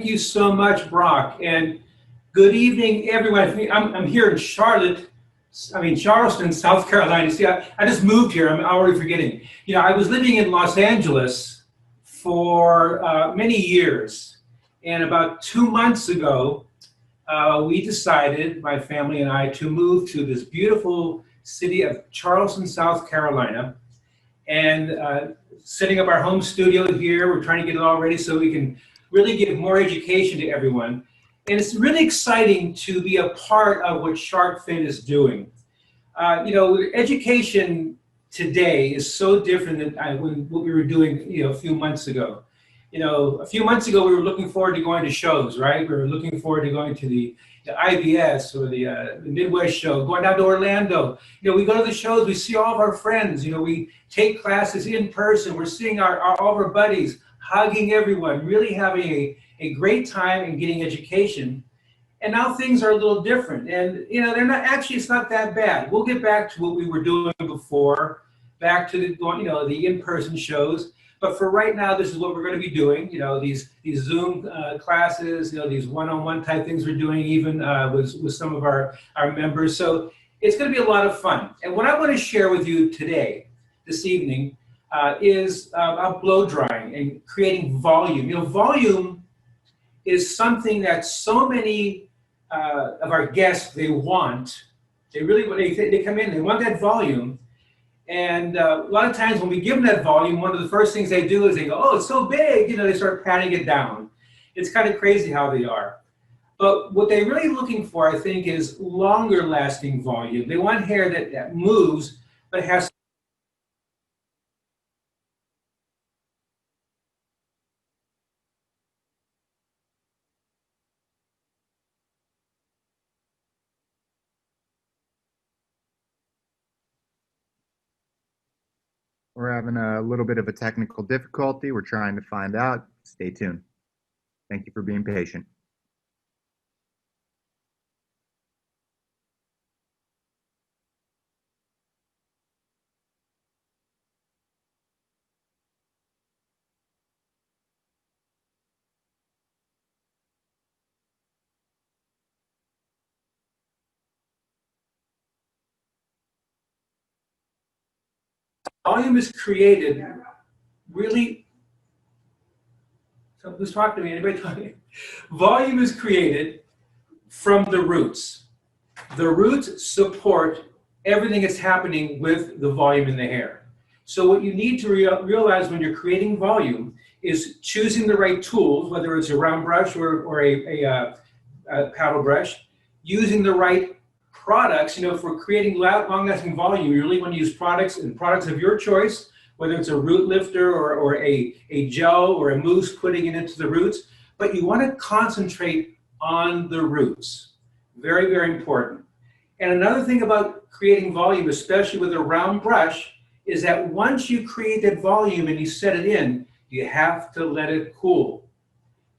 Thank you so much, Brock. And good evening, everyone. I'm here in Charleston, South Carolina. See, I just moved here. I'm already forgetting. You know, I was living in Los Angeles for many years. And about 2 months ago, we decided, my family and I, to move to this beautiful city of Charleston, South Carolina. And setting up our home studio here. We're trying to get it all ready so we can really give more education to everyone. And it's really exciting to be a part of what Shark Fin is doing. You know, education today is so different than what we were doing, you know, a few months ago. You know, a few months ago, we were looking forward to going to shows, right? We were looking forward to going to the IBS or the Midwest show, going down to Orlando. You know, we go to the shows, we see all of our friends. You know, we take classes in person. We're seeing all of our buddies, hugging everyone, really having a great time and getting education. And now things are a little different. And, you know, it's not that bad. We'll get back to what we were doing before, back to the in-person shows. But for right now, this is what we're going to be doing. You know, these Zoom classes, you know, these one-on-one type things we're doing even with some of our members. So it's going to be a lot of fun. And what I want to share with you today, this evening, is about blow drying and creating volume. You know, volume is something that so many of our guests, they want. They come in, they want that volume. And a lot of times when we give them that volume, one of the first things they do is they go, oh, it's so big, you know, they start patting it down. It's kind of crazy how they are. But what they're really looking for, I think, is longer lasting volume. They want hair that moves, but has We're having a little bit of a technical difficulty. We're trying to find out. Stay tuned. Thank you for being patient. volume is created really. So who's talking to me? Anybody talking? Volume is created from the roots. The roots support everything that's happening with the volume in the hair. So what you need to realize when you're creating volume is choosing the right tools, whether it's a round brush or a paddle brush, using the right products. You know, for creating long-lasting volume, you really want to use products of your choice, whether it's a root lifter or a gel or a mousse putting it into the roots. But you want to concentrate on the roots. Very, very important. And another thing about creating volume, especially with a round brush, is that once you create that volume and you set it in, you have to let it cool.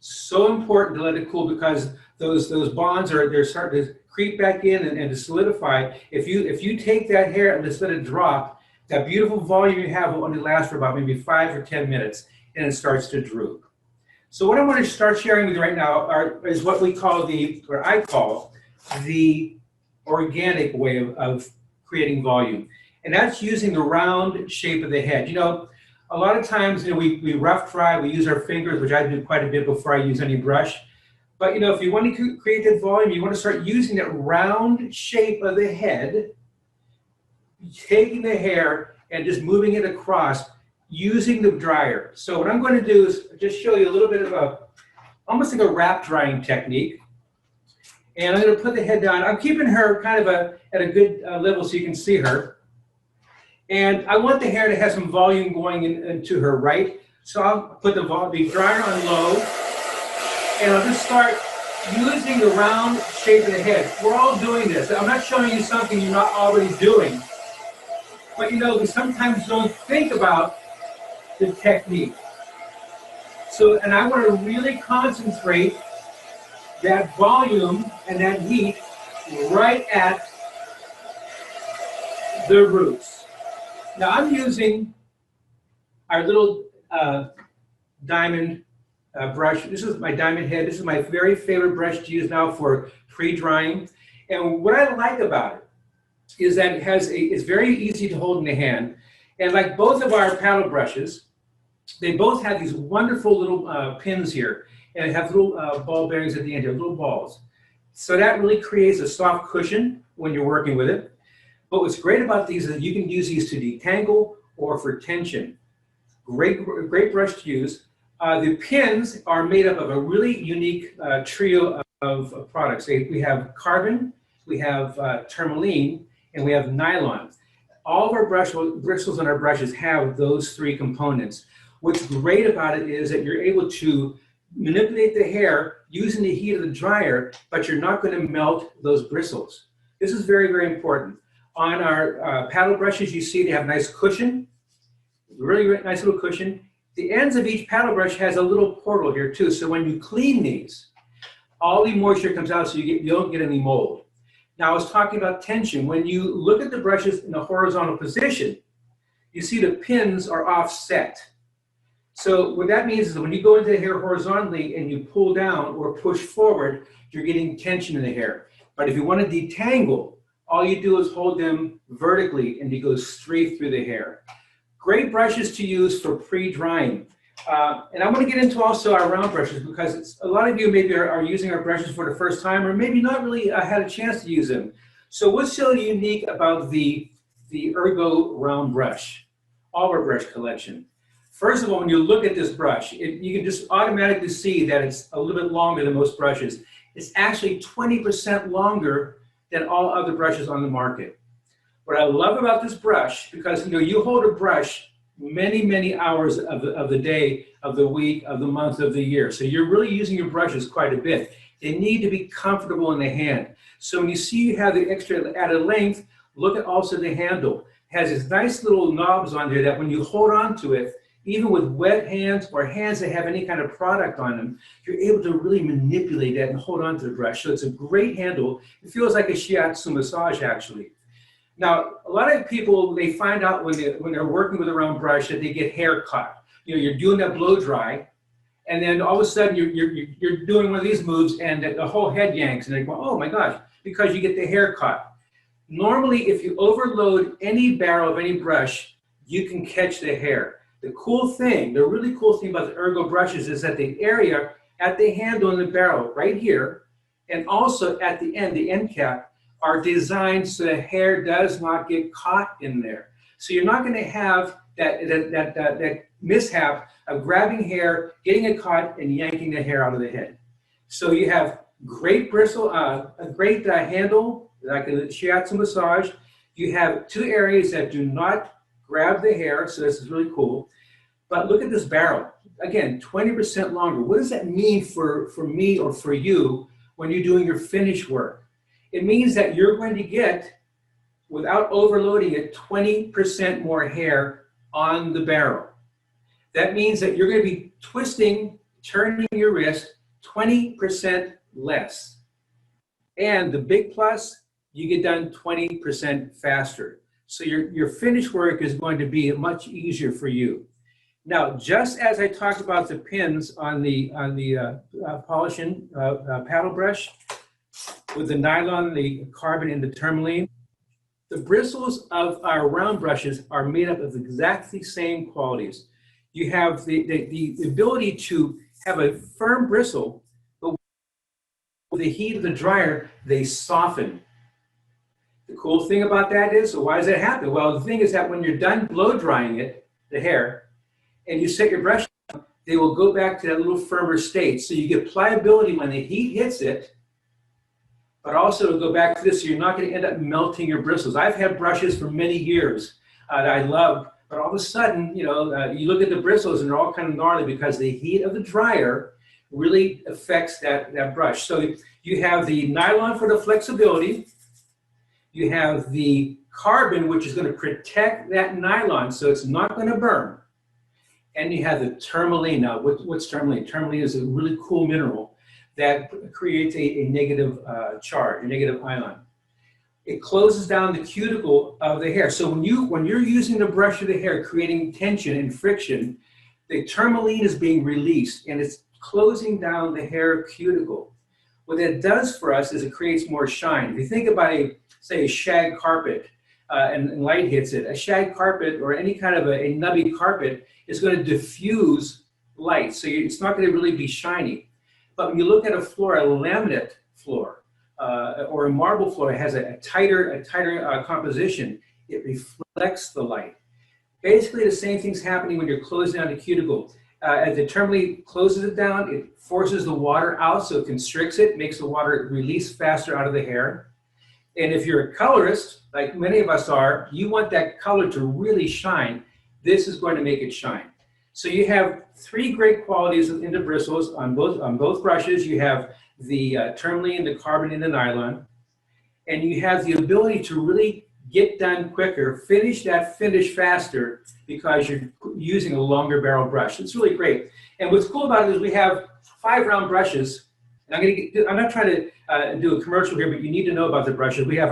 So important to let it cool because those bonds they're starting to creep back in and to solidify. If you take that hair and just let it drop, that beautiful volume you have will only last for about maybe 5 or 10 minutes, and it starts to droop. So what I want to start sharing with you right now is what I call the organic way of creating volume. And that's using the round shape of the head. You know, a lot of times, you know, we rough dry, we use our fingers, which I do quite a bit before I use any brush. But, you know, if you want to create that volume, you want to start using that round shape of the head, taking the hair and just moving it across using the dryer. So what I'm going to do is just show you a little bit of almost like a wrap drying technique. And I'm going to put the head down. I'm keeping her kind of at a good level so you can see her. And I want the hair to have some volume going into her, right? So I'll put the dryer on low, and I'll just start using the round shape of the head. We're all doing this. I'm not showing you something you're not already doing. But you know, we sometimes don't think about the technique. So, and I want to really concentrate that volume and that heat right at the roots. Now I'm using our little diamond brush. This is my diamond head. This is my very favorite brush to use now for pre-drying. And what I like about it is that it's very easy to hold in the hand. And like both of our paddle brushes, they both have these wonderful little pins here, and have little ball bearings at the end here, little balls. So that really creates a soft cushion when you're working with it. But what's great about these is that you can use these to detangle or for tension. Great brush to use. The pins are made up of a really unique trio of products. We have carbon, we have tourmaline, and we have nylon. All of our bristles on our brushes have those three components. What's great about it is that you're able to manipulate the hair using the heat of the dryer, but you're not going to melt those bristles. This is very, very important. On our paddle brushes, you see they have a nice cushion, really nice little cushion. The ends of each paddle brush has a little portal here too, so when you clean these, all the moisture comes out so you don't get any mold. Now I was talking about tension. When you look at the brushes in a horizontal position, you see the pins are offset. So what that means is that when you go into the hair horizontally and you pull down or push forward, you're getting tension in the hair. But if you want to detangle, all you do is hold them vertically and you go straight through the hair. Great brushes to use for pre-drying. And I want to get into also our round brushes because a lot of you maybe are using our brushes for the first time or maybe not really had a chance to use them. So what's so unique about the Ergo round brush, all our brush collection? First of all, when you look at this brush, you can just automatically see that it's a little bit longer than most brushes. It's actually 20% longer than all other brushes on the market. What I love about this brush, because you hold a brush many, many hours of the day, of the week, of the month, of the year. So you're really using your brushes quite a bit. They need to be comfortable in the hand. So when you see you have the extra added length, look at also the handle. It has these nice little knobs on there that when you hold on to it, even with wet hands or hands that have any kind of product on them, you're able to really manipulate that and hold on to the brush. So it's a great handle. It feels like a shiatsu massage, actually. Now, a lot of people, they find out when they're working with a round brush that they get hair caught. You're doing that blow dry, and then all of a sudden you're doing one of these moves and the whole head yanks, and they go, oh my gosh, because you get the hair caught. Normally, if you overload any barrel of any brush, you can catch the hair. The really cool thing about the Ergo brushes is that the area at the handle and the barrel right here, and also at the end cap, are designed so the hair does not get caught in there. So you're not going to have that mishap of grabbing hair, getting it caught, and yanking the hair out of the head. So you have great bristle, a great handle, like a shiatsu massage. You have two areas that do not grab the hair, so this is really cool. But look at this barrel. Again, 20% longer. What does that mean for me or for you when you're doing your finish work? It means that you're going to get, without overloading it, 20% more hair on the barrel. That means that you're going to be twisting, turning your wrist 20% less. And the big plus, you get done 20% faster. So your finish work is going to be much easier for you. Now, just as I talked about the pins on the polishing paddle brush, with the nylon, the carbon, and the tourmaline, the bristles of our round brushes are made up of exactly the same qualities. You have the ability to have a firm bristle, but with the heat of the dryer, they soften. The cool thing about that is, so why does that happen? Well, the thing is that when you're done blow drying it, the hair, and you set your brush down, they will go back to that little firmer state. So you get pliability when the heat hits it, but also to go back to this, so you're not going to end up melting your bristles. I've had brushes for many years that I loved, but all of a sudden, you look at the bristles and they're all kind of gnarly because the heat of the dryer really affects that brush. So you have the nylon for the flexibility. You have the carbon, which is going to protect that nylon so it's not going to burn. And you have the tourmaline. Now, what's tourmaline? Tourmaline is a really cool mineral that creates a negative charge, a negative ion. It closes down the cuticle of the hair. So when you're using the brush of the hair, creating tension and friction, the tourmaline is being released, and it's closing down the hair cuticle. What that does for us is it creates more shine. If you think about say a shag carpet and light hits it, a shag carpet or any kind of a nubby carpet is going to diffuse light, so it's not going to really be shiny. But when you look at a floor, a laminate floor, or a marble floor, it has a tighter composition. It reflects the light. Basically, the same thing's happening when you're closing down the cuticle. As the tourmaline closes it down, it forces the water out, so it constricts it, makes the water release faster out of the hair. And if you're a colorist, like many of us are, you want that color to really shine. This is going to make it shine. So you have three great qualities in the bristles on both brushes. You have the tourmaline, the carbon, and the nylon. And you have the ability to really get done quicker, finish that finish faster because you're using a longer barrel brush. It's really great. And what's cool about it is we have 5 round brushes. And I'm not trying to do a commercial here, but you need to know about the brushes. We have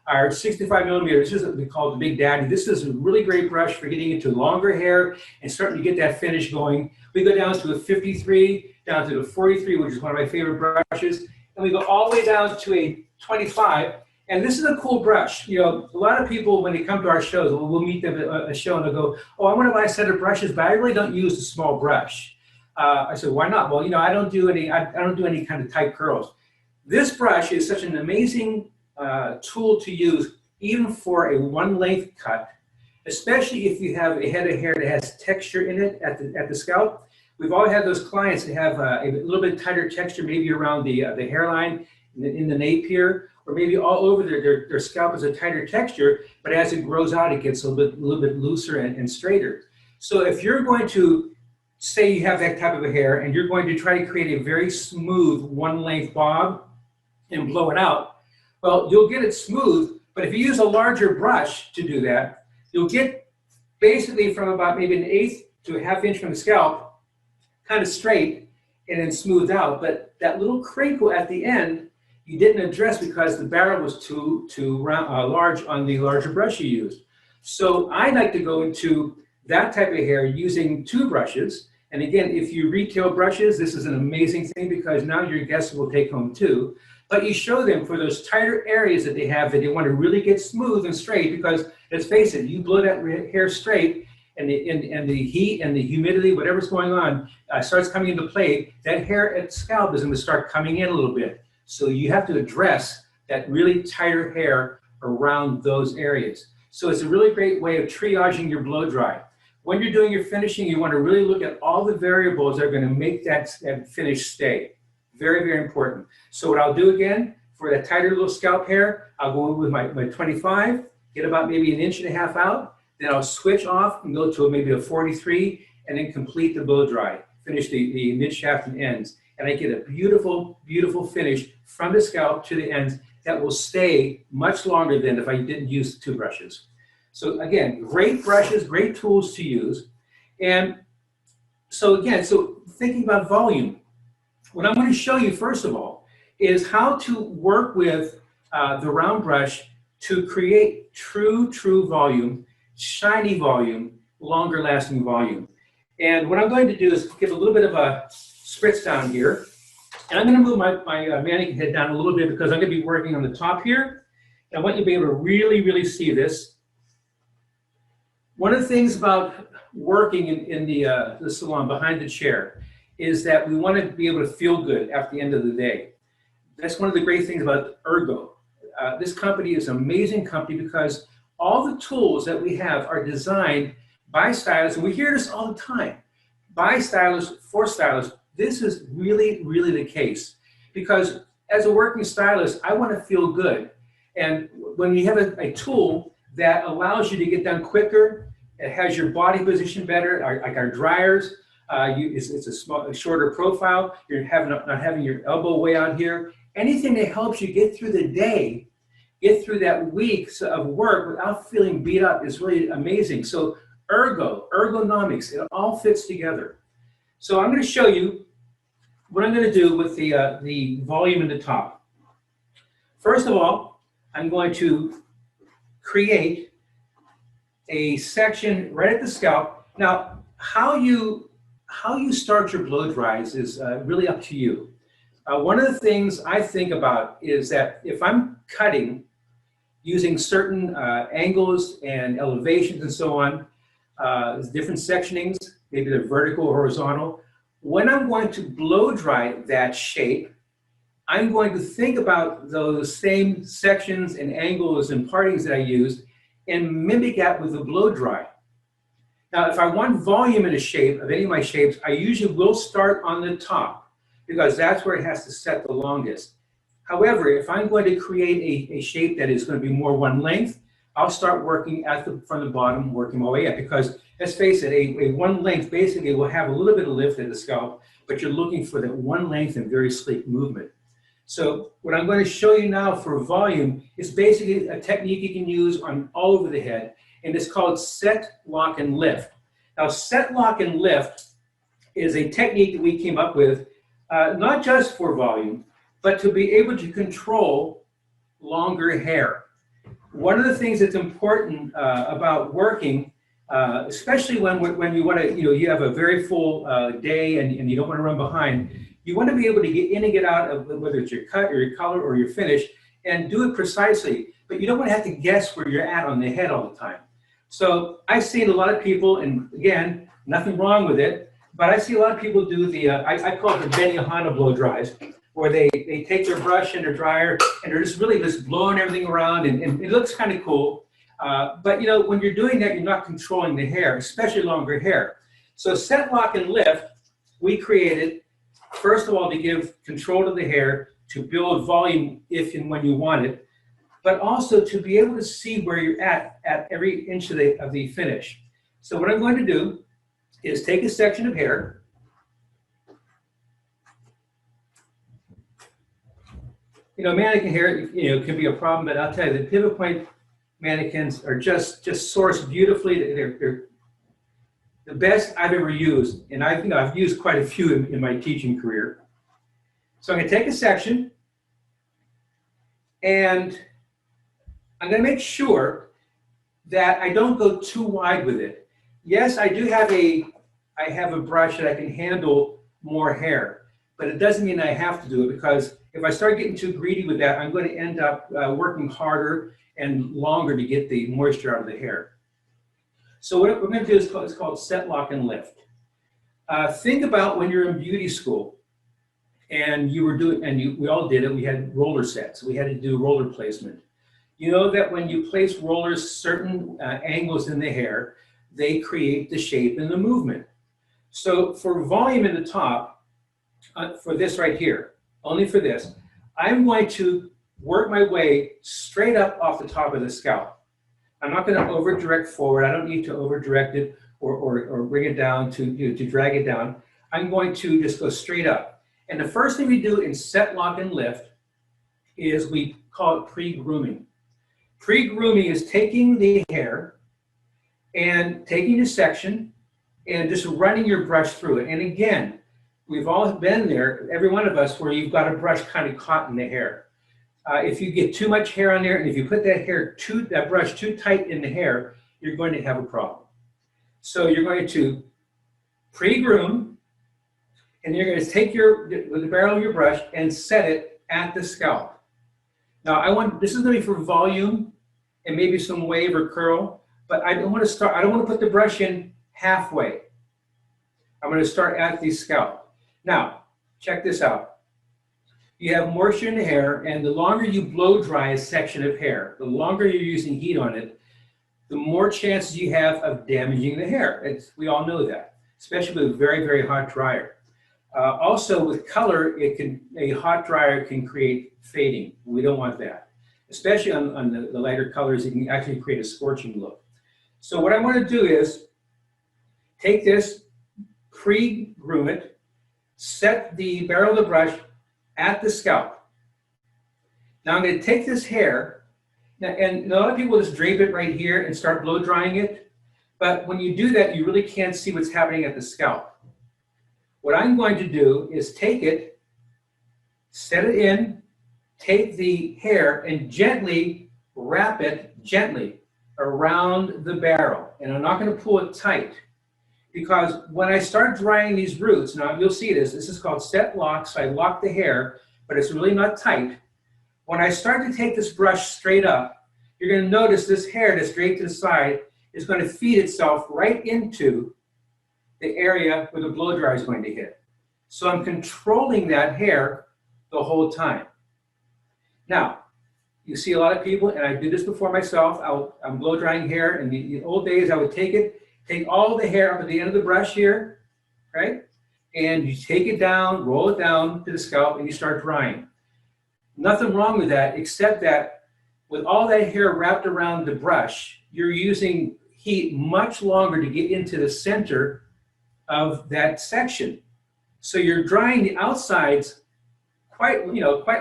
our 65 millimeter, this is what we call the Big Daddy. This is a really great brush for getting into longer hair and starting to get that finish going. We go down to a 53, down to a 43, which is one of my favorite brushes. And we go all the way down to a 25. And this is a cool brush. You know, a lot of people, when they come to our shows, we'll meet them at a show and they'll go, oh, I want to buy a set of brushes, but I really don't use a small brush. I said, why not? Well, you know, I don't do any kind of tight curls. This brush is such an amazing tool to use, even for a one length cut, especially if you have a head of hair that has texture in it at the scalp. We've all had those clients that have a little bit tighter texture, maybe around the hairline, in the nape here, or maybe all over their scalp is a tighter texture, but as it grows out, it gets a little bit looser and straighter. So if you're going to say you have that type of a hair and you're going to try to create a very smooth one length bob and blow it out, well, you'll get it smooth, but if you use a larger brush to do that, you'll get basically from about maybe 1/8 to a 1/2 inch from the scalp, kind of straight and then smoothed out. But that little crinkle at the end, you didn't address because the barrel was too large on the larger brush you used. So I like to go into that type of hair using 2 brushes. And again, if you retail brushes, this is an amazing thing because now your guests will take home 2. But you show them for those tighter areas that they have that they want to really get smooth and straight, because let's face it, you blow that hair straight and the heat and the humidity, whatever's going on, starts coming into play, that hair at the scalp is going to start coming in a little bit. So you have to address that really tighter hair around those areas. So it's a really great way of triaging your blow dry. When you're doing your finishing, you want to really look at all the variables that are going to make that finish stay. Very, very important. So what I'll do again, for that tighter little scalp hair, I'll go with my 25, get about maybe 1.5 inches out, then I'll switch off and go to maybe a 43, and then complete the blow dry. Finish the mid shaft and ends. And I get a beautiful, beautiful finish from the scalp to the ends that will stay much longer than if I didn't use 2 brushes. So again, great brushes, great tools to use. And so again, so thinking about volume, what I'm going to show you first of all is how to work with the round brush to create true volume, shiny volume, longer lasting volume. And what I'm going to do is give a little bit of a spritz down here. And I'm going to move my mannequin head down a little bit because I'm going to be working on the top here. And I want you to be able to really, really see this. One of the things about working in the salon behind the chair is that we want to be able to feel good at the end of the day. That's one of the great things about Ergo. This company is an amazing company because all the tools that we have are designed by stylists, and we hear this all the time, by stylists, for stylists. This is really, really the case because as a working stylist, I want to feel good. And when you have a tool that allows you to get done quicker, it has your body position better, like our dryers, it's a shorter profile, you're not having your elbow way out here. Anything that helps you get through the day, get through that week of work without feeling beat up is really amazing. So ergonomics, it all fits together. So I'm going to show you what I'm going to do with the volume in the top. First of all, I'm going to create a section right at the scalp. Now, how you how you start your blow dries is really up to you. One of the things I think about is that if I'm cutting using certain angles and elevations and so on, different sectionings, maybe they're vertical or horizontal, when I'm going to blow dry that shape, I'm going to think about those same sections and angles and partings that I used and mimic that with a blow dry. Now, if I want volume in a shape of any of my shapes, I usually will start on the top because that's where it has to set the longest. However, if I'm going to create a shape that is going to be more one length, I'll start working from the bottom, working my way up, because let's face it, a one length basically will have a little bit of lift at the scalp, but you're looking for that one length and very sleek movement. So what I'm going to show you now for volume is basically a technique you can use on all over the head, and it's called set, lock, and lift. Now, set, lock, and lift is a technique that we came up with, not just for volume, but to be able to control longer hair. One of the things that's important about working, especially when you want to, you have a very full day and you don't want to run behind, you want to be able to get in and get out of whether it's your cut or your color or your finish and do it precisely, but you don't want to have to guess where you're at on the head all the time. So I've seen a lot of people, and again, nothing wrong with it, but I see a lot of people do the, I call it the Benihana blow dries, where they take their brush and their dryer and they're just really just blowing everything around, and it looks kind of cool. But when you're doing that, you're not controlling the hair, especially longer hair. So set, lock, and lift, we created, first of all, to give control to the hair, to build volume if and when you want it, but also to be able to see where you're at every inch of the finish. So what I'm going to do is take a section of hair, mannequin hair, can be a problem, but I'll tell you, the pivot point mannequins are just sourced beautifully. They're the best I've ever used, and I've used quite a few in my teaching career. So I'm going to take a section, and I'm going to make sure that I don't go too wide with it. Yes, I have a brush that I can handle more hair, but it doesn't mean I have to do it, because if I start getting too greedy with that, I'm going to end up working harder and longer to get the moisture out of the hair. So what we're going to do is called set, lock, and lift. Think about when you're in beauty school and we all did it. We had roller sets. We had to do roller placement. You know that when you place rollers, certain angles in the hair, they create the shape and the movement. So for volume in the top, for this right here, only for this, I'm going to work my way straight up off the top of the scalp. I'm not going to over direct forward. I don't need to over direct it or bring it down to drag it down. I'm going to just go straight up. And the first thing we do in set, lock, and lift is we call it pre-grooming. Pre-grooming is taking the hair and taking a section and just running your brush through it. And again, we've all been there, every one of us, where you've got a brush kind of caught in the hair. If you get too much hair on there, and if you put that brush too tight in the hair, you're going to have a problem. So you're going to pre-groom, and you're going to take with the barrel of your brush and set it at the scalp. Now this is going to be for volume and maybe some wave or curl, but I don't want to put the brush in halfway. I'm going to start at the scalp. Now, check this out. You have moisture in the hair, and the longer you blow dry a section of hair, the longer you're using heat on it, the more chances you have of damaging the hair. We all know that, especially with a very, very hot dryer. Also, with color, a hot dryer can create fading. We don't want that. Especially on the lighter colors, it can actually create a scorching look. So what I want to do is take this, pre-groom it, set the barrel of the brush at the scalp. Now I'm going to take this hair, and a lot of people just drape it right here and start blow drying it, but when you do that, you really can't see what's happening at the scalp. What I'm going to do is take it, set it in, take the hair, and gently wrap it around the barrel. And I'm not going to pull it tight, because when I start drying these roots, now you'll see this is called set lock, so I lock the hair, but it's really not tight. When I start to take this brush straight up, you're going to notice this hair that's straight to the side is going to feed itself right into the area where the blow dryer is going to hit. So I'm controlling that hair the whole time. Now, you see a lot of people, and I did this before myself, I'm blow drying hair. In the old days, I would take all the hair up at the end of the brush here, right? And you take it down, roll it down to the scalp, and you start drying. Nothing wrong with that, except that with all that hair wrapped around the brush, you're using heat much longer to get into the center of that section. So you're drying the outsides quite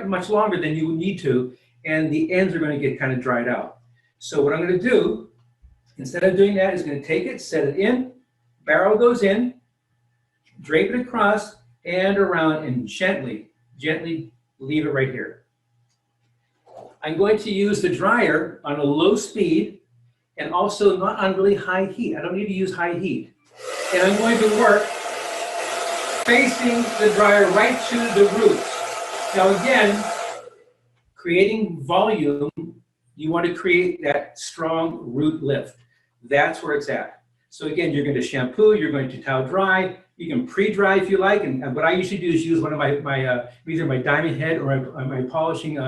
much longer than you would need to, and the ends are going to get kind of dried out. So what I'm going to do, instead of doing that, is going to take it, set it in, barrel goes in, drape it across and around, and gently leave it right here. I'm going to use the dryer on a low speed and also not on really high heat. I don't need to use high heat. And I'm going to work facing the dryer right to the roots. Now again, creating volume, you want to create that strong root lift. That's where it's at. So again, you're going to shampoo, you're going to towel dry, you can pre-dry if you like, and what I usually do is use one of either my diamond head or my polishing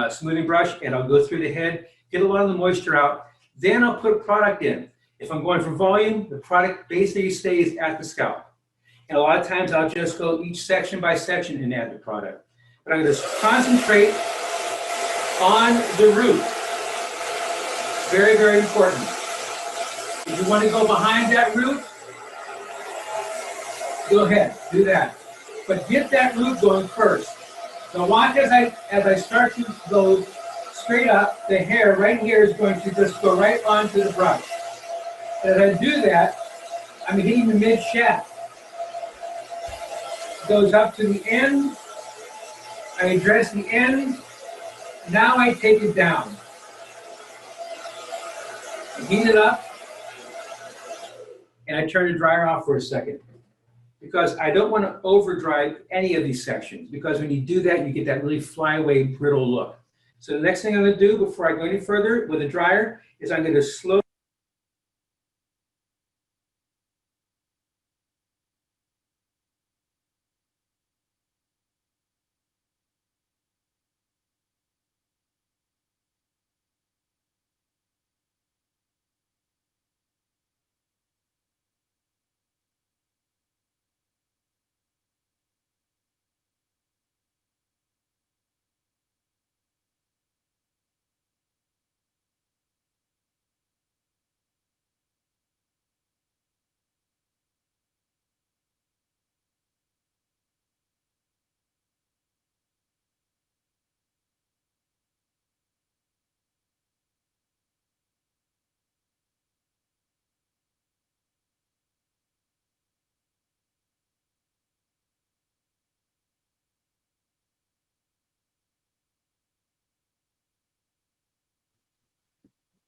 smoothing brush, and I'll go through the head, get a lot of the moisture out, then I'll put product in. If I'm going for volume, the product basically stays at the scalp. And a lot of times I'll just go each section by section and add the product. But I'm going to concentrate on the root. Very, very important. If you want to go behind that root, go ahead, do that. But get that root going first. Now watch as I start to go straight up, the hair right here is going to just go right onto the brush. As I do that, I'm hitting the mid shaft. Goes up to the end. I address the end. Now I take it down. Heat it up. And I turn the dryer off for a second, because I don't want to over dry any of these sections, because when you do that, you get that really flyaway, brittle look. So the next thing I'm going to do before I go any further with the dryer is I'm going to slowly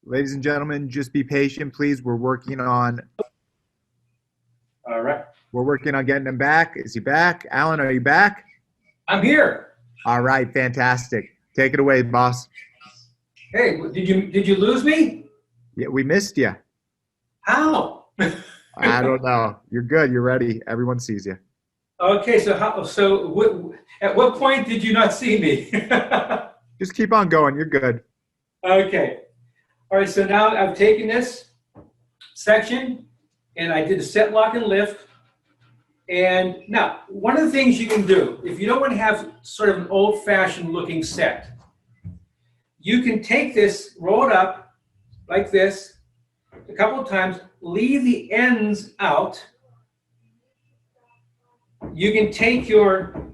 Ladies and gentlemen, just be patient, please. We're working on All right. getting him back. Is he back? Alan, are you back? I'm here. All right, fantastic. Take it away, boss. Hey, did you lose me? Yeah, we missed you. How? I don't know. You're good. You're ready. Everyone sees you. Okay, so at what point did you not see me? Just keep on going. You're good. Okay. All right, so now I've taken this section and I did a set, lock, and lift. And now, one of the things you can do, if you don't want to have sort of an old-fashioned looking set, you can take this, roll it up like this a couple of times, leave the ends out. You can take your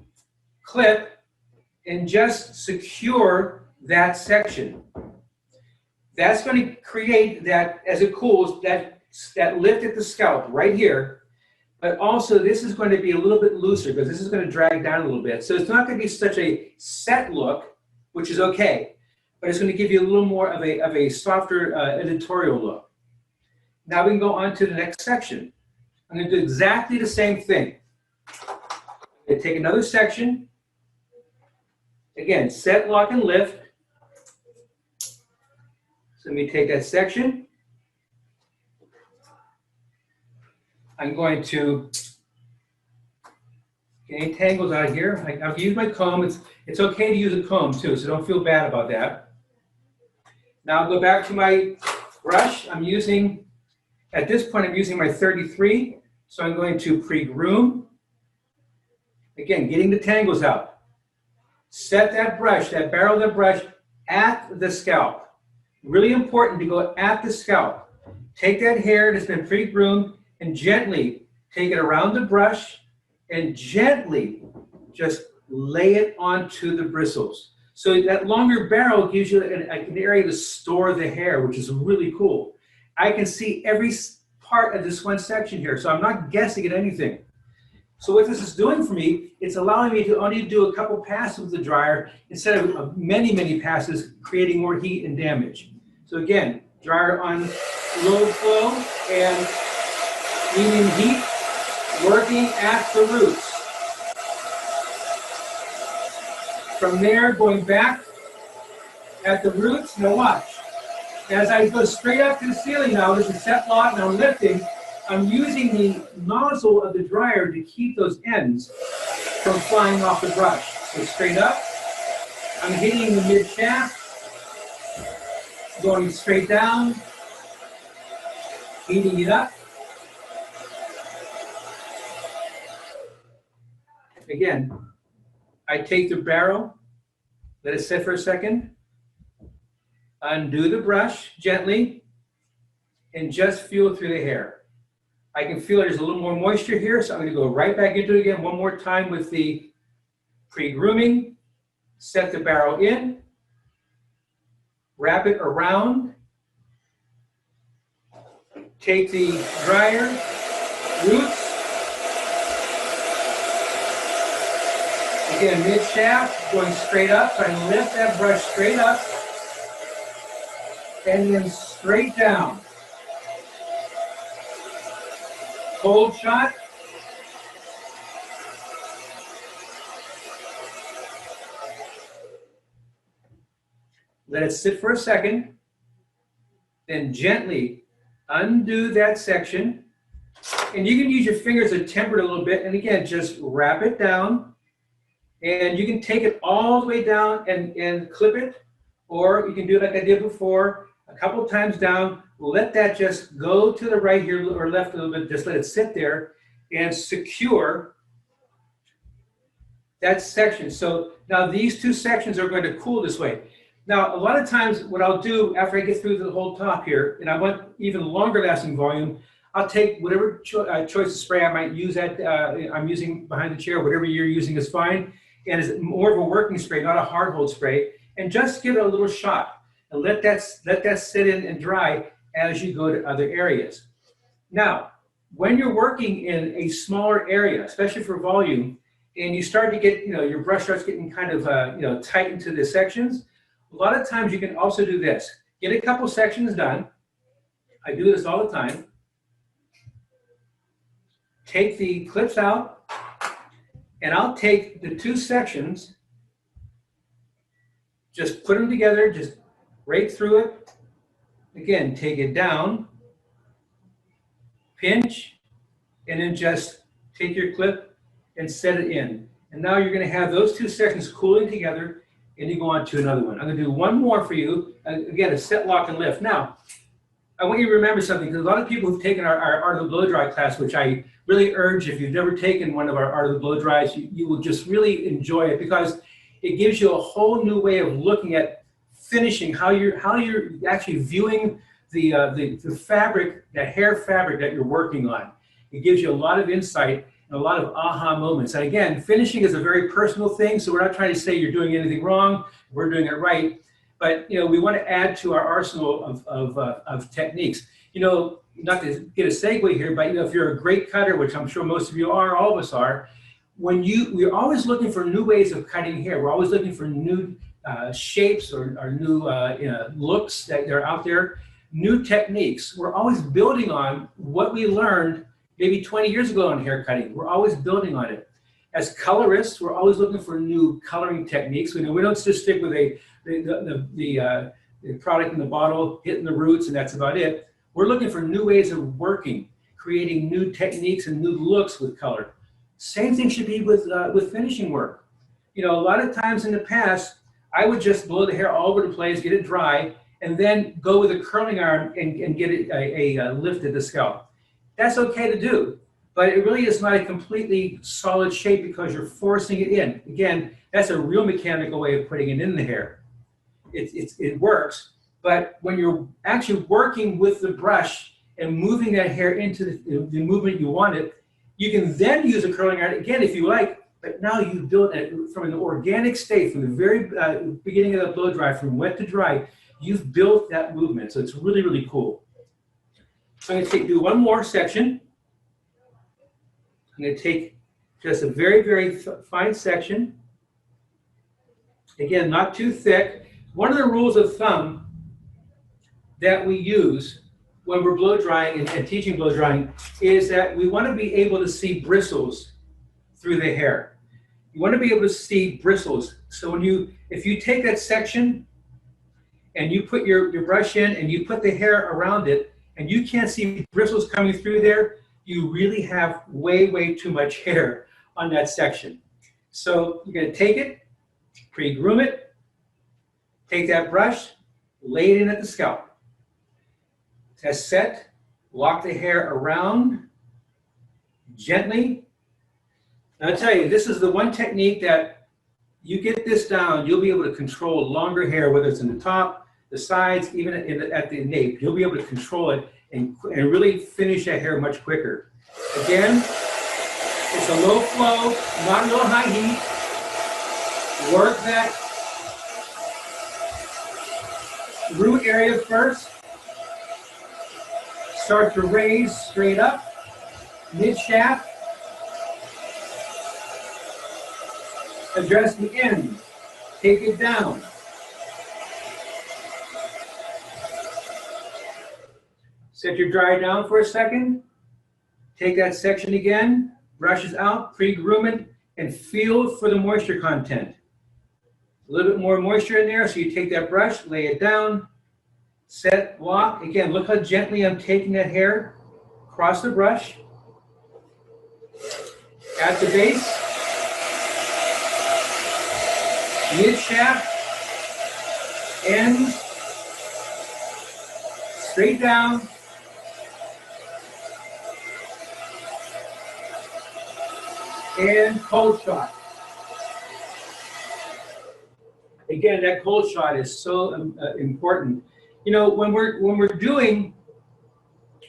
clip and just secure that section. That's going to create that, as it cools, that lift at the scalp right here. But also, this is going to be a little bit looser because this is going to drag down a little bit. So it's not going to be such a set look, which is okay, but it's going to give you a little more of a softer editorial look. Now we can go on to the next section. I'm going to do exactly the same thing. I'm going to take another section. Again, set, lock, and lift. So let me take that section. I'm going to get any tangles out of here. I've used my comb. It's okay to use a comb too, so don't feel bad about that. Now I'll go back to my brush. At this point, I'm using my 33. So I'm going to pre-groom. Again, getting the tangles out. Set that brush, that barrel of the brush at the scalp. Really important to go at the scalp. Take that hair that's been pre-groomed and gently take it around the brush and gently just lay it onto the bristles. So that longer barrel gives you an area to store the hair, which is really cool. I can see every part of this one section here, so I'm not guessing at anything. So what this is doing for me, it's allowing me to only do a couple passes with the dryer instead of many, many passes, creating more heat and damage. So again, dryer on low flow and medium heat, working at the roots. From there, going back at the roots. Now watch. As I go straight up to the ceiling now, this is set lock, and I'm lifting. I'm using the nozzle of the dryer to keep those ends from flying off the brush. So straight up, I'm hitting the mid shaft, going straight down, heating it up. Again, I take the barrel, let it sit for a second, undo the brush gently, and just feel through the hair. I can feel there's a little more moisture here, so I'm going to go right back into it again one more time with the pre-grooming. Set the barrel in, wrap it around, take the dryer, roots, again mid shaft, going straight up, so I lift that brush straight up, and then straight down. Cold shot. Let it sit for a second. Then gently undo that section. And you can use your fingers to temper it a little bit. And again, just wrap it down. And you can take it all the way down and clip it. Or you can do it like I did before, a couple times down. Let that just go to the right here or left a little bit. Just let it sit there and secure that section. So now these two sections are going to cool this way. Now, a lot of times what I'll do after I get through the whole top here, and I want even longer lasting volume, I'll take whatever choice of spray I might use I'm using behind the chair, whatever you're using is fine. And it's more of a working spray, not a hard hold spray. And just give it a little shot and let that sit in and dry as you go to other areas. Now, when you're working in a smaller area, especially for volume, and you start to get, your brush starts getting kind of, tight into the sections, a lot of times you can also do this. Get a couple sections done. I do this all the time. Take the clips out, and I'll take the two sections, just put them together, just right through it. Again, take it down, pinch, and then just take your clip and set it in. And now you're going to have those two sections cooling together, and you go on to another one. I'm going to do one more for you. Again, a set, lock, and lift. Now, I want you to remember something, because a lot of people who've taken our Art of the Blow Dry class, which I really urge, if you've never taken one of our Art of the Blow Dries, you will just really enjoy it, because it gives you a whole new way of looking at finishing, how you're actually viewing the fabric, the hair fabric that you're working on. It gives you a lot of insight and a lot of aha moments. And again, finishing is a very personal thing, so we're not trying to say you're doing anything wrong, we're doing it right. But we want to add to our arsenal of techniques. Not to get a segue here, but if you're a great cutter, which I'm sure most of you are, all of us are, we're always looking for new ways of cutting hair. We're always looking for new shapes or new looks that are out there, new techniques. We're always building on what we learned, maybe 20 years ago on hair cutting. We're always building on it. As colorists, we're always looking for new coloring techniques. We don't just stick with the product in the bottle, hitting the roots, and that's about it. We're looking for new ways of working, creating new techniques and new looks with color. Same thing should be with finishing work. A lot of times in the past, I would just blow the hair all over the place, get it dry, and then go with a curling iron and get it a lift at the scalp. That's okay to do, but it really is not a completely solid shape because you're forcing it in. Again, that's a real mechanical way of putting it in the hair. It works, but when you're actually working with the brush and moving that hair into the movement you want it, you can then use a curling iron again if you like, but now you build it from an organic state, from the very beginning of the blow dry, from wet to dry, you've built that movement. So it's really, really cool. So I'm going to do one more section. I'm going to take just a very, very fine section. Again, not too thick. One of the rules of thumb that we use when we're blow drying and teaching blow drying is that we want to be able to see bristles through the hair. You want to be able to see bristles. So if you take that section and you put your brush in and you put the hair around it and you can't see bristles coming through there, you really have way, way too much hair on that section. So you're going to take it, pre-groom it, take that brush, lay it in at the scalp. Test set, lock the hair around gently. And I'll tell you, this is the one technique that you get this down, you'll be able to control longer hair, whether it's in the top, the sides, even at the nape. You'll be able to control it and really finish that hair much quicker. Again, it's a low flow, not a real high heat. Work that root area first. Start to raise straight up, mid-shaft. Address the end, take it down. Set your dryer down for a second. Take that section again, brushes out, pre-groom it, and feel for the moisture content. A little bit more moisture in there, so you take that brush, lay it down, set, lock. Again, look how gently I'm taking that hair across the brush. At the base, mid-shaft, ends, straight down, and cold shot. Again, that cold shot is so important. When we're doing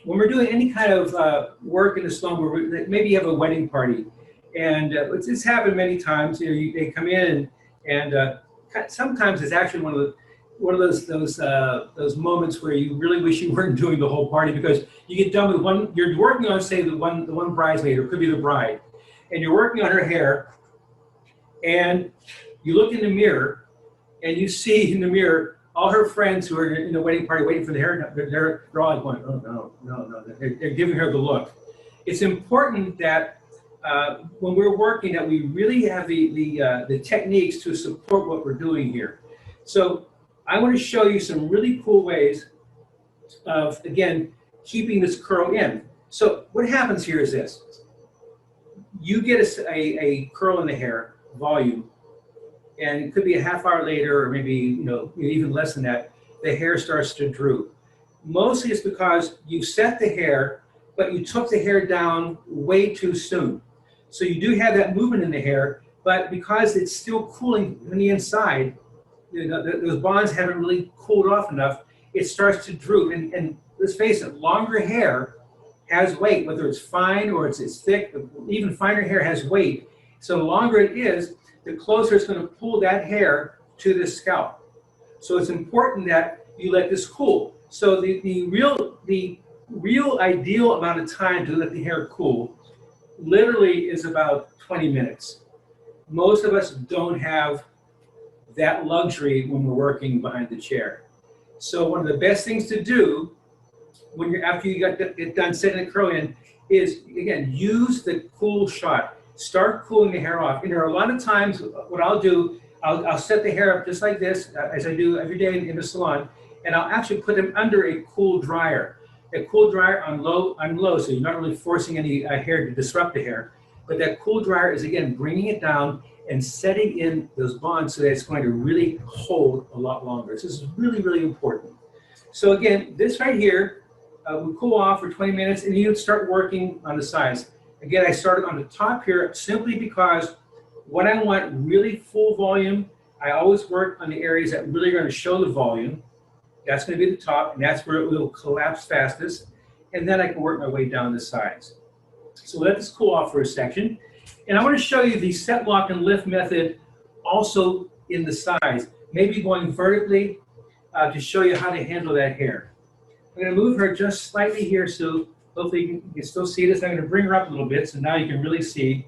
any kind of work in the salon, where maybe you have a wedding party, and it's happened many times. They come in and sometimes it's actually one of those moments where you really wish you weren't doing the whole party, because you get done with one. You're working on, say, the one bridesmaid, or it could be the bride, and you're working on her hair, and you look in the mirror and you see in the mirror all her friends who are in the wedding party waiting for the hair. They're all going, oh no. They're giving her the look. It's important that when we're working, that we really have the techniques to support what we're doing here. So I want to show you some really cool ways of, again, keeping this curl in. So what happens here is this. You get a curl in the hair, volume, and it could be a half hour later, or maybe even less than that, the hair starts to droop. Mostly it's because you set the hair, but you took the hair down way too soon. So you do have that movement in the hair, but because it's still cooling on the inside, those bonds haven't really cooled off enough, it starts to droop. And let's face it, longer hair has weight, whether it's fine or it's thick. Even finer hair has weight. So the longer it is, the closer it's going to pull that hair to the scalp. So it's important that you let this cool. So the real ideal amount of time to let the hair cool literally is about 20 minutes. Most of us don't have that luxury when we're working behind the chair. So one of the best things to do after you get done setting the curl in is, again, use the cool shot. Start cooling the hair off. And there are a lot of times what I'll do, I'll set the hair up just like this, as I do every day in the salon, and I'll actually put them under a cool dryer. A cool dryer on low, so you're not really forcing any hair to disrupt the hair. But that cool dryer is, again, bringing it down and setting in those bonds so that it's going to really hold a lot longer. So this is really, really important. So again, this right here, we cool off for 20 minutes and you start working on the sides. Again, I started on the top here simply because when I want really full volume, I always work on the areas that really are going to show the volume. That's going to be the top, and that's where it will collapse fastest. And then I can work my way down the sides. So let this cool off for a section. And I want to show you the set, lock, and lift method also in the sides, maybe going vertically to show you how to handle that hair. I'm going to move her just slightly here so hopefully you can still see this. I'm going to bring her up a little bit so now you can really see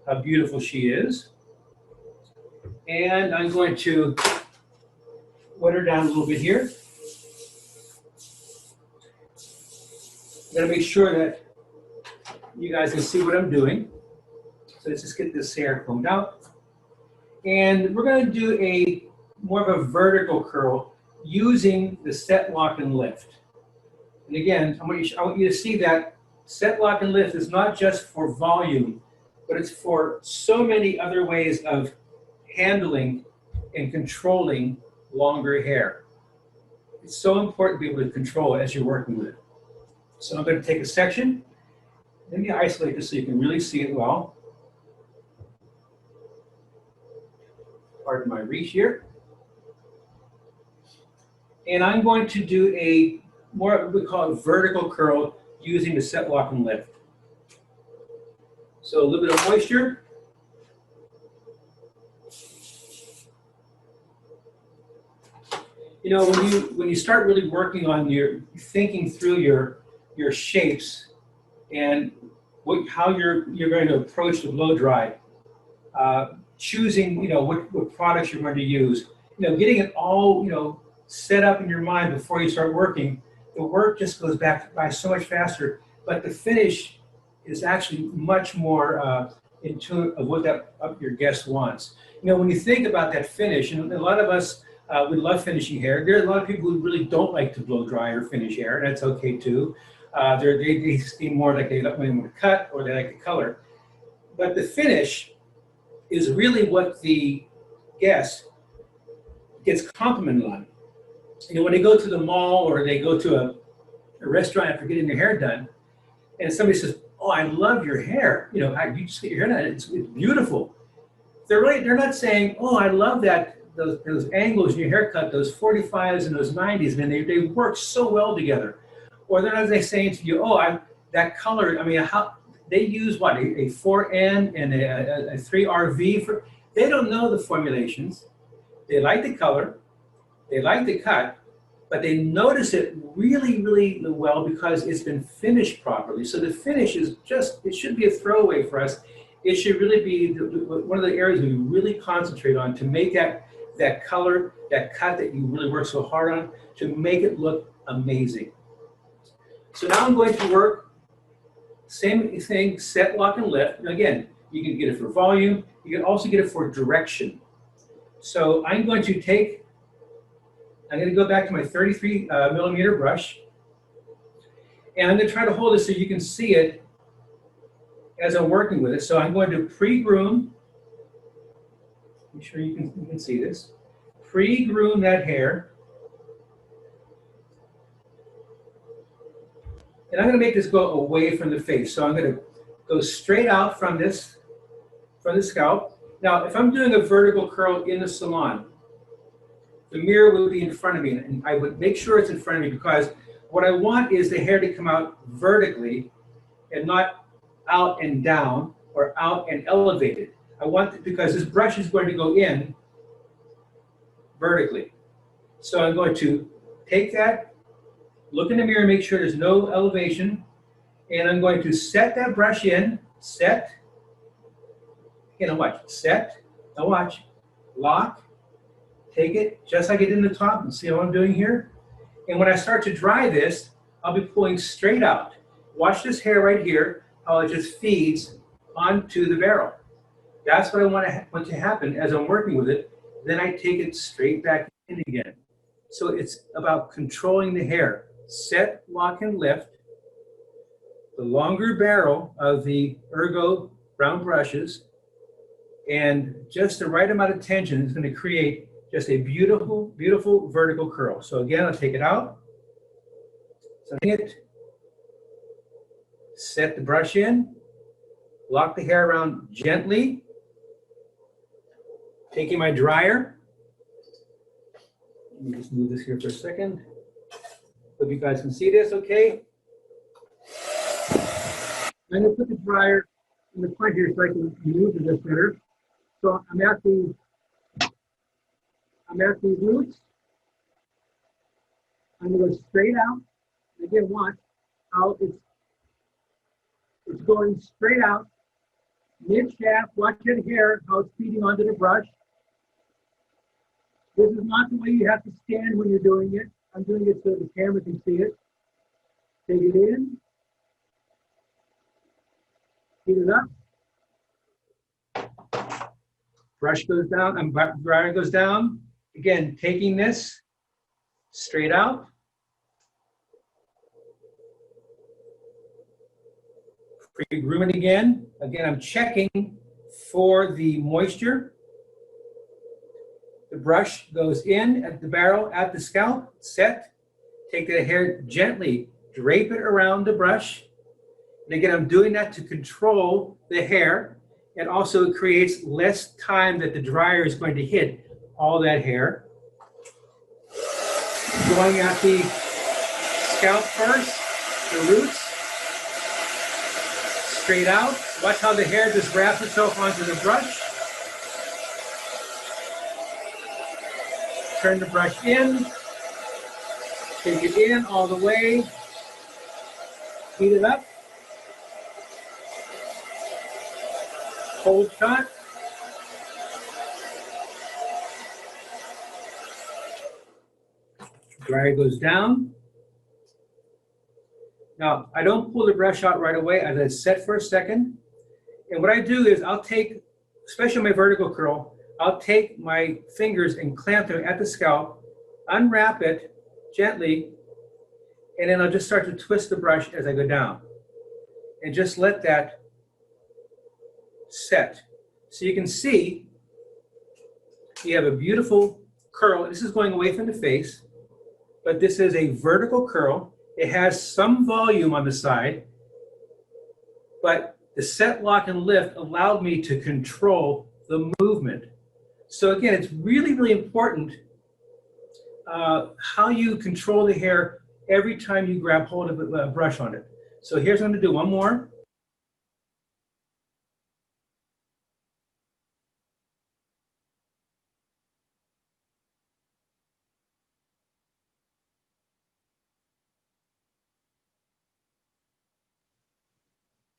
how beautiful she is. And I'm going to wet her down a little bit here. I'm going to make sure that you guys can see what I'm doing. So let's just get this hair combed out. And we're going to do more of a vertical curl using the set, lock, and lift. And again, I want you to see that set, lock, and lift is not just for volume, but it's for so many other ways of handling and controlling longer hair. It's so important to be able to control it as you're working with it. So I'm going to take a section. Let me isolate this so you can really see it well. Pardon my reach here. And I'm going to do a more, what we call a vertical curl using the set, lock, and lift. So a little bit of moisture. You know, when you start really working on thinking through your shapes and how you're going to approach the blow dry, choosing what products you're going to use, getting it all set up in your mind before you start working, the work just goes by so much faster. But the finish is actually much more in tune of what your guest wants. When you think about that finish, and a lot of us we love finishing hair. There are a lot of people who really don't like to blow dry or finish hair, and that's okay too. They seem more like they want to cut or they like the color. But the finish is really what the guest gets complimented on. When they go to the mall or they go to a restaurant after getting their hair done, and somebody says, "Oh, I love your hair. You just get your hair done. It's beautiful." They're not saying, "Oh, I love those angles in your haircut, those 45s and those 90s, man, they work so well together." Or they're not saying to you, "Oh, that color, how they use what, a 4N and a 3RV for." They don't know the formulations. They like the color, they like the cut, but they notice it really, really well because it's been finished properly. So the finish is it should be a throwaway for us. It should really be one of the areas we really concentrate on to make that color, that cut that you really work so hard on, to make it look amazing. So now I'm going to work, same thing, set, lock, and lift. And again, you can get it for volume. You can also get it for direction. So I'm going to go back to my 33 millimeter brush. And I'm going to try to hold it so you can see it as I'm working with it. So I'm going to pre-groom. Make sure you can see this. Pre-groom that hair. And I'm going to make this go away from the face. So I'm going to go straight out from the scalp. Now, if I'm doing a vertical curl in the salon, the mirror would be in front of me, and I would make sure it's in front of me because what I want is the hair to come out vertically and not out and down or out and elevated. I want it because this brush is going to go in vertically. So I'm going to take that, look in the mirror, make sure there's no elevation, and I'm going to set that brush in, set, and watch, set, now watch, lock, take it just like I did in the top, and see how I'm doing here. And when I start to dry this, I'll be pulling straight out. Watch this hair right here, how it just feeds onto the barrel. That's what I want to happen as I'm working with it. Then I take it straight back in again. So it's about controlling the hair. Set, lock, and lift. The longer barrel of the Ergo round brushes and just the right amount of tension is going to create just a beautiful, beautiful vertical curl. So again, I'll take it out. So set the brush in, lock the hair around gently. Taking my dryer. Let me just move this here for a second. Hope you guys can see this okay. I'm going to put the dryer in the front here so I can move this better. So I'm at the roots. I'm going to go straight out. Again, watch how it's going straight out. Mid shaft, watch that hair, how it's feeding onto the brush. This is not the way you have to stand when you're doing it. I'm doing it so the camera can see it. Take it in. Heat it up. Brush goes down, dryer goes down. Again, taking this straight out. Pre-grooming again. Again, I'm checking for the moisture. The brush goes in at the barrel, at the scalp, set. Take the hair gently, drape it around the brush. And again, I'm doing that to control the hair. And also it creates less time that the dryer is going to hit all that hair. Going at the scalp first, the roots. Straight out. Watch how the hair just wraps itself onto the brush. Turn the brush in. Take it in all the way. Heat it up. Cold shot. Dryer goes down. Now, I don't pull the brush out right away. I let it set for a second. And what I do is I'll take, especially my vertical curl, I'll take my fingers and clamp them at the scalp, unwrap it gently, and then I'll just start to twist the brush as I go down. And just let that set. So you can see you have a beautiful curl. This is going away from the face, but this is a vertical curl. It has some volume on the side, but the set, lock, and lift allowed me to control the movement. So again, it's really, really important how you control the hair every time you grab hold of a brush on it. So here's what I'm going to do one more.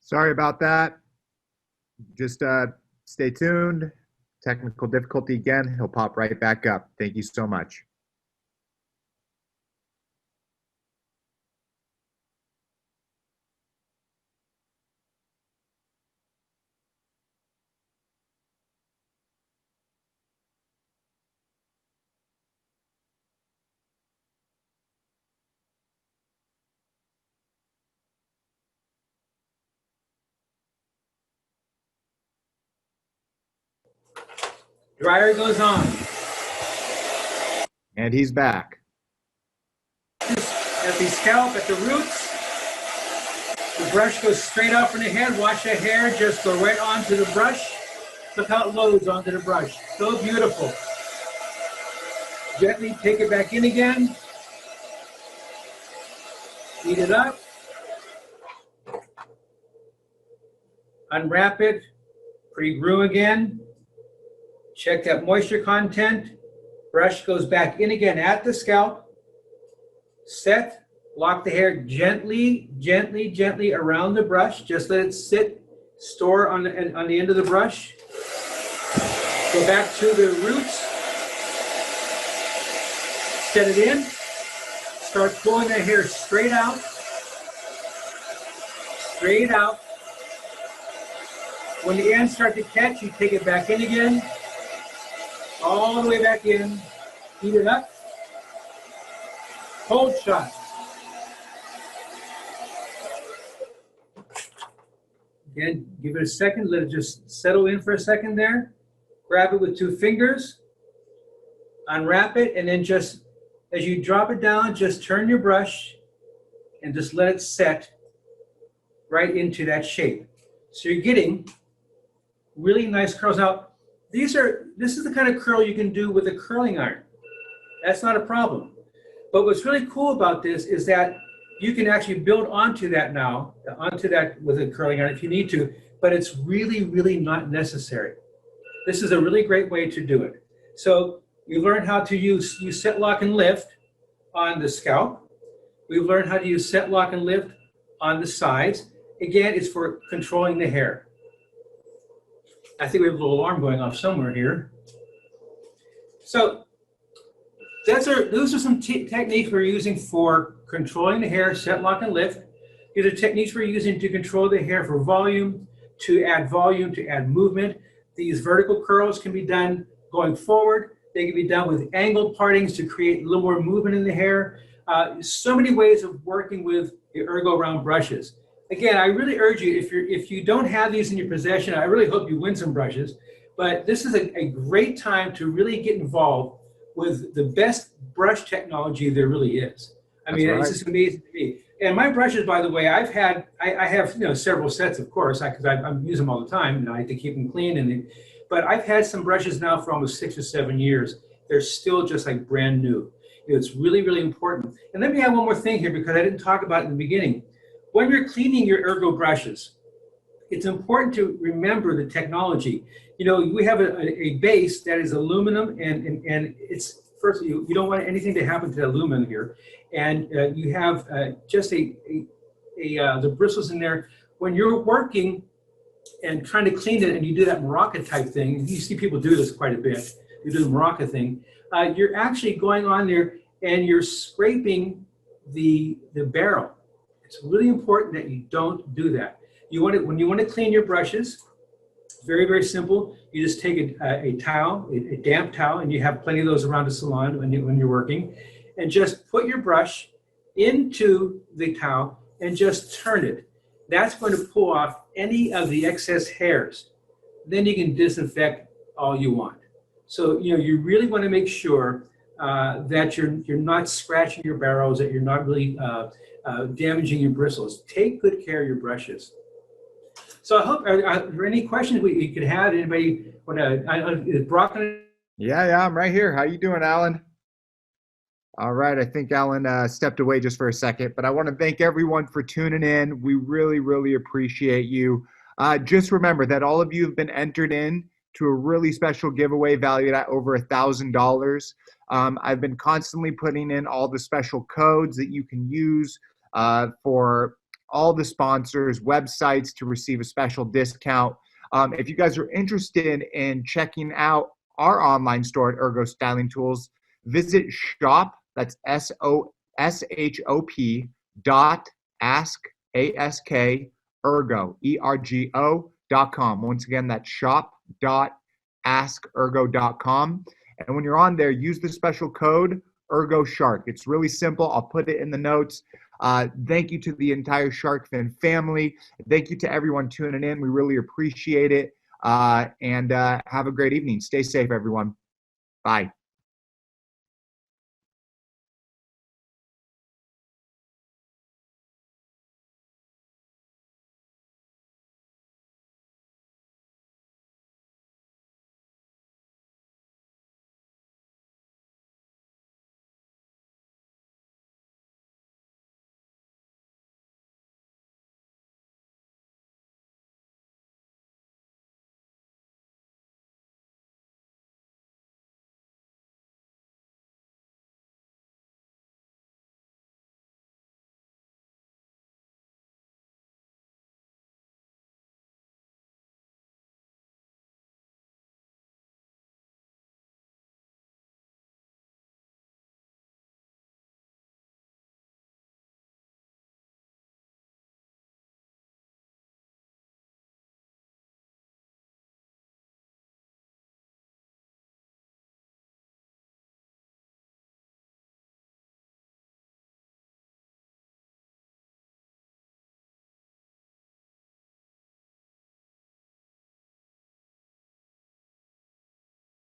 Sorry about that. Just stay tuned. Technical difficulty again. He'll pop right back up. Thank you so much. Dryer goes on. And he's back. At the scalp, at the roots, the brush goes straight out from the head. Watch the hair just go right onto the brush. Look how it loads onto the brush. So beautiful. Gently take it back in again. Heat it up. Unwrap it. Pre-groom again. Check that moisture content. Brush goes back in again at the scalp. Set. Lock the hair gently, gently, gently around the brush. Just let it sit, store on the end of the brush. Go back to the roots. Set it in. Start pulling the hair straight out. straight out. When the ends start to catch, you take it back in again, all the way back in, heat it up, cold shot. Again, give it a second, let it just settle in for a second there. Grab it with 2 fingers, unwrap it, and then just, as you drop it down, just turn your brush and just let it set right into that shape. So you're getting really nice curls. Now, this is the kind of curl you can do with a curling iron. That's not a problem. But what's really cool about this is that you can actually build onto that now, with a curling iron if you need to, but it's really, really not necessary. This is a really great way to do it. So you learn how to use set, lock, and lift on the scalp. We've learned how to use set, lock, and lift on the sides. Again, it's for controlling the hair. I think we have a little alarm going off somewhere here. So those are some techniques we're using for controlling the hair, set, lock, and lift. These are techniques we're using to control the hair for volume, to add movement. These vertical curls can be done going forward. They can be done with angled partings to create a little more movement in the hair. So many ways of working with the Ergo round brushes. Again, I really urge you, if you don't have these in your possession, I really hope you win some brushes. But this is a great time to really get involved with the best brush technology there really is. I mean, it's just amazing to me. And my brushes, by the way, I have several sets, of course, because I use them all the time, and I have to keep them clean. But I've had some brushes now for almost 6 or 7 years. They're still just like brand new. It's really, really important. And let me add one more thing here, because I didn't talk about it in the beginning. When you're cleaning your Ergo brushes, it's important to remember the technology. We have a base that is aluminum, and it's, first, you don't want anything to happen to the aluminum here. And you have just the bristles in there. When you're working and trying to clean it, and you do that Morocco type thing, you see people do this quite a bit. You do the Morocco thing. You're actually going on there and you're scraping the barrel. It's really important that you don't do that. When you want to clean your brushes, very, very simple. You just take a towel, a damp towel, and you have plenty of those around the salon when you're working, and just put your brush into the towel and just turn it. That's going to pull off any of the excess hairs. Then you can disinfect all you want. So you really want to make sure that you're not scratching your barrels, that you're not really damaging your bristles. Take good care of your brushes. So I hope, are there any questions you could have? Anybody want to, is Brock? Yeah, I'm right here. How you doing, Alan? All right, I think Alan stepped away just for a second, but I want to thank everyone for tuning in. We really, really appreciate you. Just remember that all of you have been entered in to a really special giveaway valued at over $1,000. I've been constantly putting in all the special codes that you can use for all the sponsors' websites to receive a special discount. If you guys are interested in checking out our online store at Ergo Styling Tools, visit shop, that's SOSHOP .ask ergo.com. Once again, that's shop.askergo.com. And when you're on there, use the special code Ergo Shark. It's really simple. I'll put it in the notes. Thank you to the entire Shark Fin family. Thank you to everyone tuning in. We really appreciate it. And have a great evening. Stay safe, everyone. Bye.